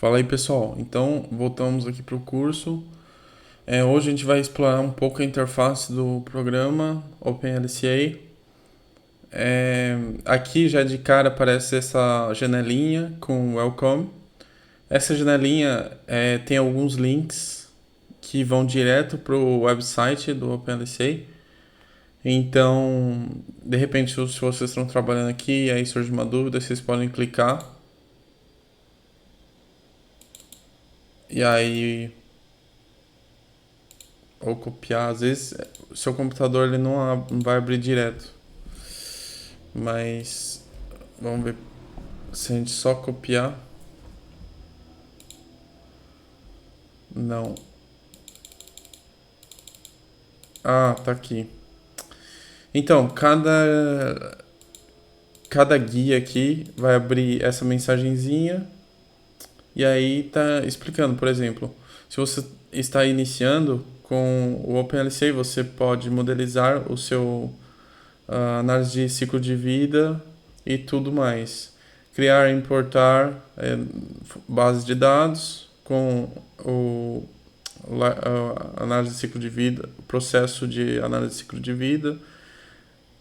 Fala aí, pessoal. Então, voltamos aqui para o curso. Hoje a gente vai explorar um pouco a interface do programa OpenLCA. Aqui já de cara aparece essa janelinha com Welcome. Essa janelinha tem alguns links que vão direto para o website do OpenLCA. Então, de repente, se vocês estão trabalhando aqui e aí surge uma dúvida, vocês podem clicar. E aí ou copiar. Às vezes o seu computador ele não vai abrir direto. Mas vamos ver se a gente só copiar. Não. Ah, tá aqui. Então, cada guia aqui vai abrir essa mensagenzinha e aí tá explicando, por exemplo, se você está iniciando com o OpenLCA, você pode modelizar o seu análise de ciclo de vida e tudo mais. Criar e importar bases de dados com a análise de ciclo de vida, o processo de análise de ciclo de vida,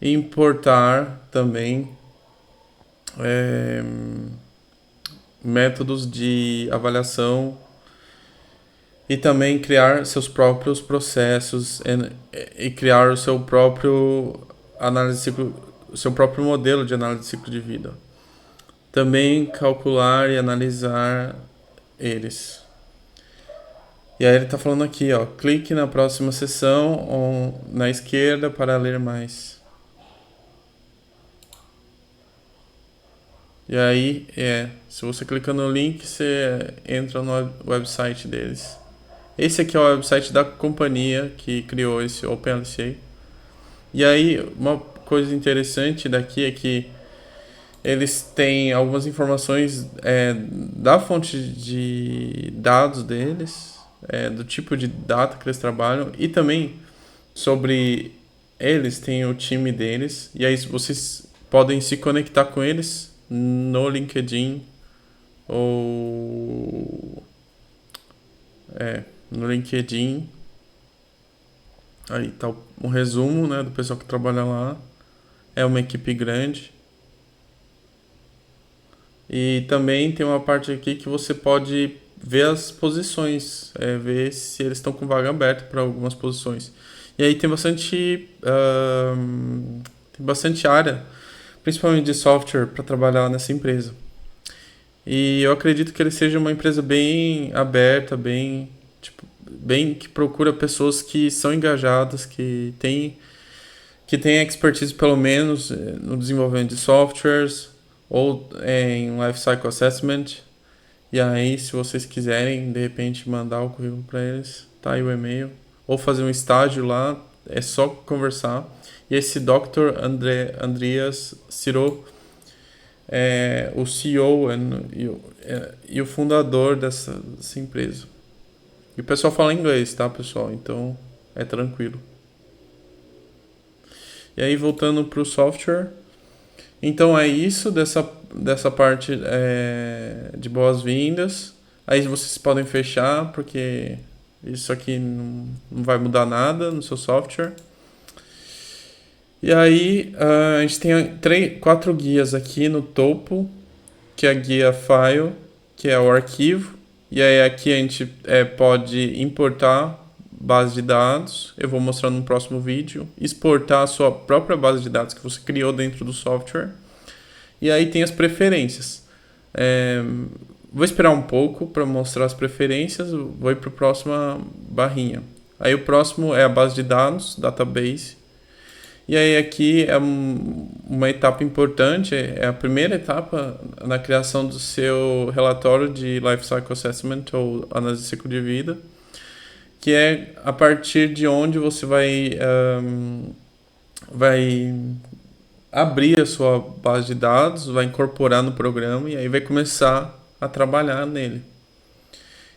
importar também é, métodos de avaliação e também criar seus próprios processos e criar o seu próprio análise de ciclo, o seu próprio modelo de análise de ciclo de vida. Também calcular e analisar eles. E aí ele está falando aqui, ó, clique na próxima seção ou na esquerda para ler mais. E aí, se você clicar no link, você entra no website deles. Esse aqui é o website da companhia que criou esse OpenLCA. E aí, uma coisa interessante daqui é que eles têm algumas informações da fonte de dados deles, do tipo de data que eles trabalham e também sobre eles, tem o time deles. E aí vocês podem se conectar com eles no LinkedIn ou no LinkedIn. Aí tá um resumo, né, do pessoal que trabalha lá. É uma equipe grande. E também tem uma parte aqui que você pode ver as posições, ver se eles estão com vaga aberta para algumas posições. E aí tem bastante área, principalmente de software, para trabalhar nessa empresa. E eu acredito que ele seja uma empresa bem aberta, bem que procura pessoas que são engajadas, que têm expertise pelo menos no desenvolvimento de softwares ou em Lifecycle Assessment. E aí, se vocês quiserem, de repente, mandar o currículo para eles, tá aí o e-mail. Ou fazer um estágio lá, é só conversar. E esse Dr. Andreas Ciro é o CEO e o fundador dessa empresa. E o pessoal fala inglês, tá, pessoal? Então, é tranquilo. E aí, voltando para o software. Então, é isso dessa parte de boas-vindas. Aí vocês podem fechar, porque isso aqui não vai mudar nada no seu software. E aí, a gente tem quatro guias aqui no topo, que é a guia File, que é o arquivo. E aí aqui a gente pode importar base de dados. Eu vou mostrar no próximo vídeo. Exportar a sua própria base de dados que você criou dentro do software. E aí tem as preferências. Vou esperar um pouco para mostrar as preferências. Vou ir para a próxima barrinha. Aí o próximo é a base de dados, database. E aí aqui é uma etapa importante, é a primeira etapa na criação do seu relatório de Lifecycle Assessment ou análise de ciclo de vida, que é a partir de onde você vai abrir a sua base de dados, vai incorporar no programa e aí vai começar a trabalhar nele.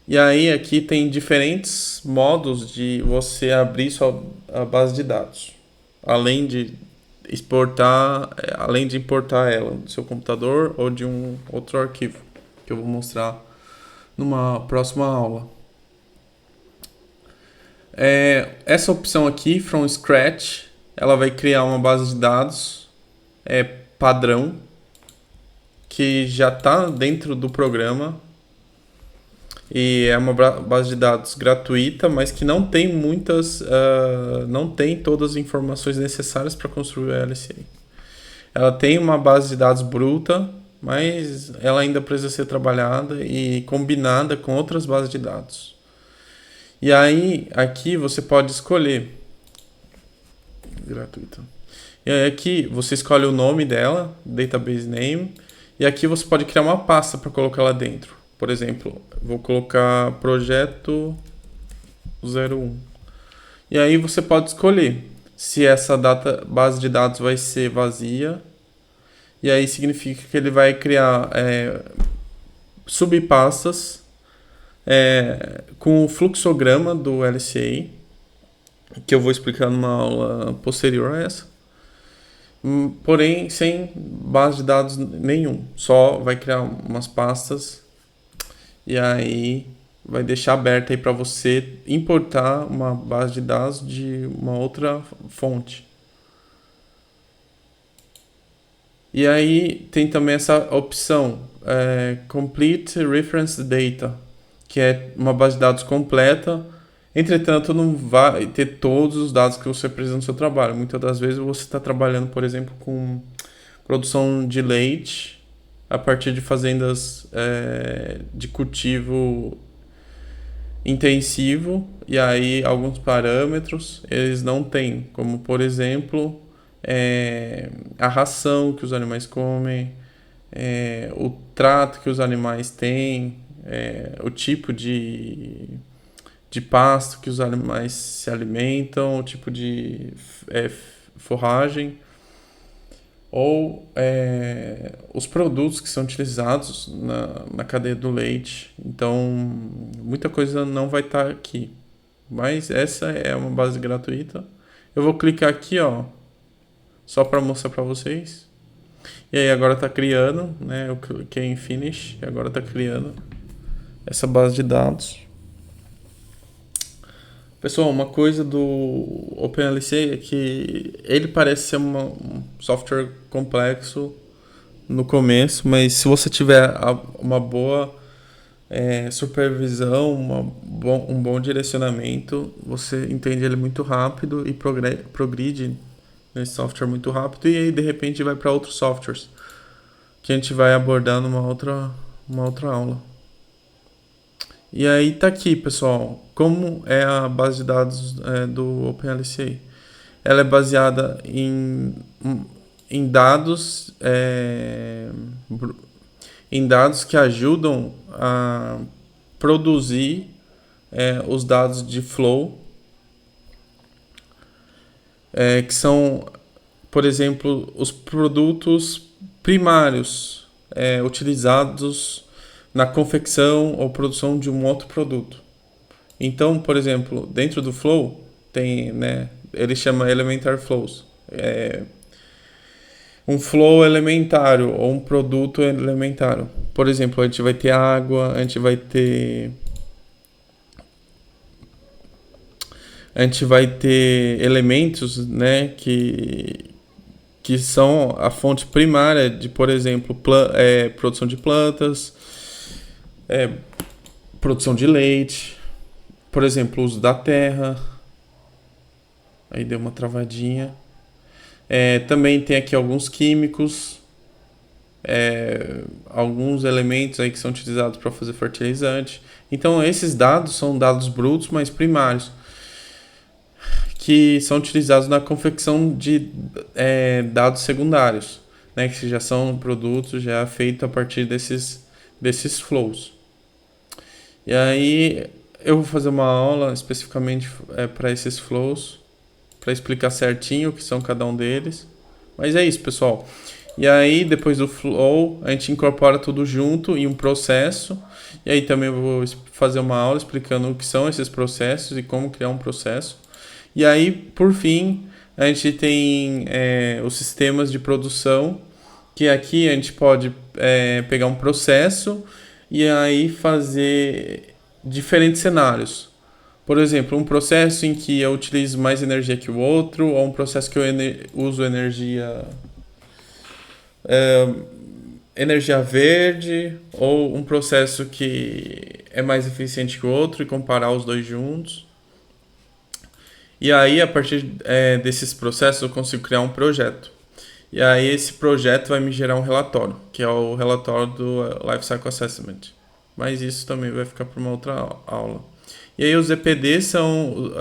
E aí aqui tem diferentes modos de você abrir a base de dados. Além de importar ela do seu computador ou de um outro arquivo que eu vou mostrar numa próxima aula. Essa opção aqui, From Scratch, ela vai criar uma base de dados padrão que já está dentro do programa e é uma base de dados gratuita, mas que não tem não tem todas as informações necessárias para construir o LCA. Ela tem uma base de dados bruta, mas ela ainda precisa ser trabalhada e combinada com outras bases de dados. E aí, aqui você pode escolher gratuito. E aí aqui você escolhe o nome dela, database name, e aqui você pode criar uma pasta para colocar lá dentro. Por exemplo, vou colocar projeto 01. E aí você pode escolher se essa base de dados vai ser vazia. E aí significa que ele vai criar subpastas com o fluxograma do LCA, que eu vou explicar numa aula posterior a essa. Porém, sem base de dados nenhum. Só vai criar umas pastas e aí vai deixar aberto aí para você importar uma base de dados de uma outra fonte. E aí tem também essa opção, Complete Reference Data, que é uma base de dados completa. Entretanto, não vai ter todos os dados que você precisa no seu trabalho. Muitas das vezes você está trabalhando, por exemplo, com produção de leite a partir de fazendas de cultivo intensivo, e aí alguns parâmetros eles não têm, como por exemplo a ração que os animais comem, o trato que os animais têm, o tipo de pasto que os animais se alimentam, o tipo de forragem, ou os produtos que são utilizados na cadeia do leite. Então, muita coisa não vai estar aqui. Mas essa é uma base gratuita. Eu vou clicar aqui, ó, só para mostrar para vocês. E aí agora está criando, né? Eu cliquei em Finish e agora está criando essa base de dados. Pessoal, uma coisa do OpenLCA é que ele parece ser um software complexo no começo, mas se você tiver uma boa supervisão, um bom direcionamento, você entende ele muito rápido e progride nesse software muito rápido, e aí de repente vai para outros softwares que a gente vai abordar numa outra aula. E aí tá aqui, pessoal, como é a base de dados do OpenLCA. Ela é baseada em dados que ajudam a produzir os dados de flow, que são, por exemplo, os produtos primários utilizados na confecção ou produção de um outro produto. Então, por exemplo, dentro do flow tem, ele chama elementar flows. Um flow elementário ou um produto elementário. Por exemplo, a gente vai ter água, a gente vai ter elementos, que são a fonte primária de, por exemplo, produção de plantas, produção de leite, por exemplo, uso da terra. Aí deu uma travadinha. Também tem aqui alguns químicos, alguns elementos aí que são utilizados para fazer fertilizante. Então esses dados são dados brutos, mas primários, que são utilizados na confecção de dados secundários, que já são produtos já feitos a partir desses flows. E aí eu vou fazer uma aula especificamente para esses flows, para explicar certinho o que são cada um deles. Mas é isso, pessoal. E aí, depois do flow, a gente incorpora tudo junto em um processo. E aí também eu vou fazer uma aula explicando o que são esses processos e como criar um processo. E aí, por fim, a gente tem os sistemas de produção, que aqui a gente pode pegar um processo e aí fazer diferentes cenários. Por exemplo, um processo em que eu utilizo mais energia que o outro, ou um processo que eu uso energia verde, ou um processo que é mais eficiente que o outro e comparar os dois juntos. E aí, a partir desses processos, eu consigo criar um projeto. E aí, esse projeto vai me gerar um relatório, que é o relatório do Life Cycle Assessment. Mas isso também vai ficar para uma outra aula. E aí, os EPD são,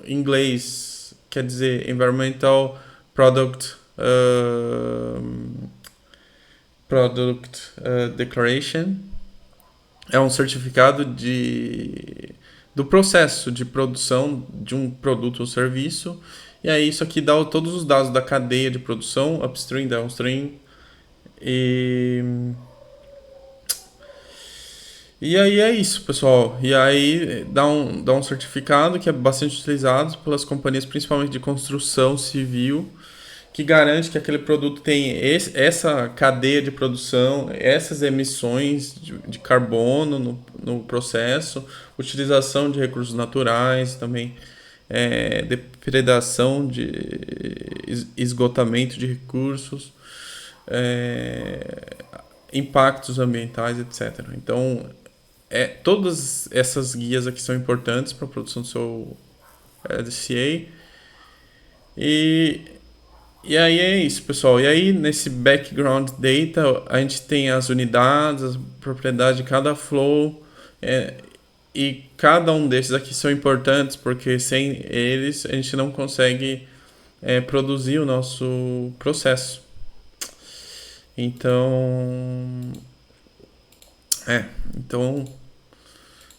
em inglês, quer dizer Environmental Product Declaration. É um certificado do processo de produção de um produto ou serviço. E aí isso aqui dá todos os dados da cadeia de produção, upstream, downstream. E aí é isso, pessoal. E aí dá um certificado que é bastante utilizado pelas companhias, principalmente de construção civil, que garante que aquele produto tem essa cadeia de produção, essas emissões de carbono no processo, utilização de recursos naturais, também depredação de esgotamento de recursos, impactos ambientais, etc. Então, todas essas guias aqui são importantes para a produção do seu LCA. E aí é isso, pessoal. E aí, nesse background data, a gente tem as unidades, as propriedades de cada flow. E cada um desses aqui são importantes, porque sem eles a gente não consegue produzir o nosso processo. Então,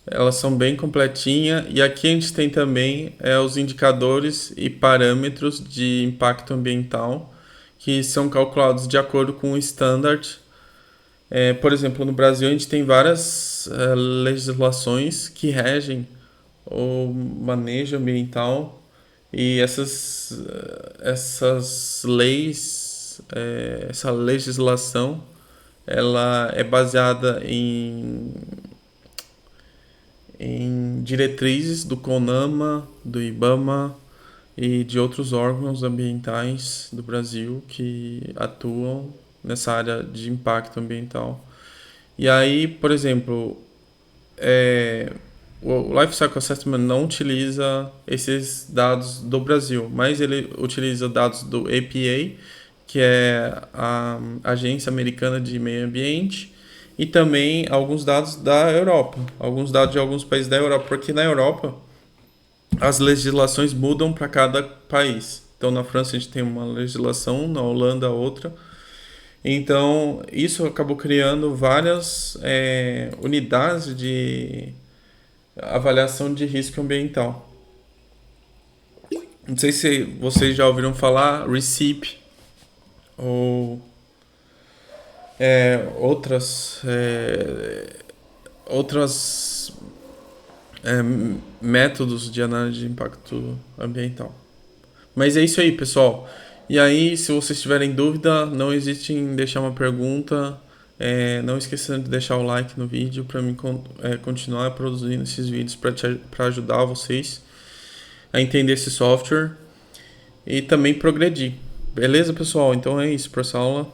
elas são bem completinhas. E aqui a gente tem também os indicadores e parâmetros de impacto ambiental que são calculados de acordo com o standard. Por exemplo, no Brasil a gente tem várias legislações que regem o manejo ambiental, e essas leis, essa legislação, ela é baseada em diretrizes do CONAMA, do IBAMA e de outros órgãos ambientais do Brasil que atuam nessa área de impacto ambiental. E aí, por exemplo, o Life Cycle Assessment não utiliza esses dados do Brasil, mas ele utiliza dados do APA, que é a Agência Americana de Meio Ambiente, e também alguns dados da Europa, alguns dados de alguns países da Europa, porque na Europa as legislações mudam para cada país. Então, na França a gente tem uma legislação, na Holanda outra. Então, isso acabou criando várias unidades de avaliação de risco ambiental. Não sei se vocês já ouviram falar RECIP ou outras métodos de análise de impacto ambiental. Mas é isso aí, pessoal. E aí, se vocês tiverem dúvida, não hesitem em deixar uma pergunta. Não esqueçam de deixar o like no vídeo para mim continuar produzindo esses vídeos para ajudar vocês a entender esse software e também progredir. Beleza, pessoal? Então é isso para essa aula.